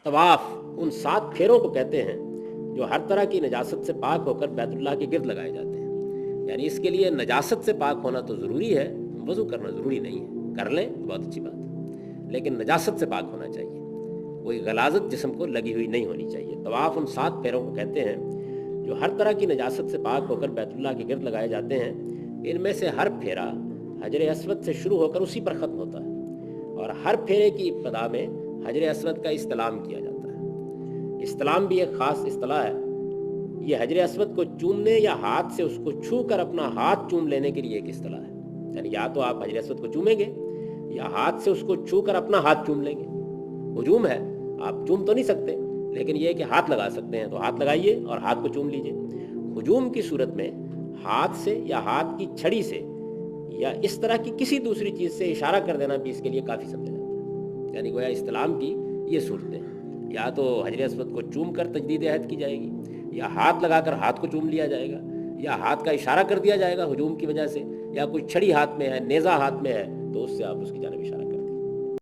طواف ان 7 پھیروں کو کہتے ہیں جو ہر طرح کی نجاست سے پاک ہو کر بیت اللہ کے گرد لگائے جاتے ہیں. یعنی اس کے لیے نجاست سے پاک ہونا تو ضروری ہے، وضو کرنا ضروری نہیں ہے. کر لیں بہت اچھی بات ہے، لیکن نجاست سے پاک ہونا چاہیے، کوئی غلاظت جسم کو لگی ہوئی نہیں ہونی چاہیے. طواف ان 7 پھیروں کو کہتے ہیں جو ہر طرح کی نجاست سے پاک ہو کر بیت اللہ کے گرد لگائے جاتے ہیں. ان میں سے ہر پھیرا حجر اسود سے شروع ہو کر اسی پر ختم ہوتا ہے، اور ہر پھیرے کی ابتدا میں حجر اسود کا استلام کیا جاتا ہے. استلام بھی ایک خاص اصطلاح ہے. یہ حجر اسود کو چومنے یا ہاتھ سے اس کو چھو کر اپنا ہاتھ چوم لینے کے لیے ایک اصطلاح ہے. یعنی یا تو آپ حجر اسود کو چومیں گے یا ہاتھ سے اس کو چھو کر اپنا ہاتھ چوم لیں گے. ہجوم ہے، آپ چوم تو نہیں سکتے، لیکن یہ کہ ہاتھ لگا سکتے ہیں تو ہاتھ لگائیے اور ہاتھ کو چوم لیجئے. ہجوم کی صورت میں ہاتھ سے یا ہاتھ کی چھڑی سے یا اس طرح کی کسی دوسری چیز سے اشارہ کر دینا بھی اس کے لیے کافی سمجھا جاتا ہے. یعنی گویا استلام کی یہ صورتیں ہیں، یا تو حجر اسود کو چوم کر تجدید عہد کی جائے گی، یا ہاتھ لگا کر ہاتھ کو چوم لیا جائے گا، یا ہاتھ کا اشارہ کر دیا جائے گا ہجوم کی وجہ سے، یا کوئی چھڑی ہاتھ میں ہے، نیزہ ہاتھ میں ہے تو اس سے آپ اس کی جانب اشارہ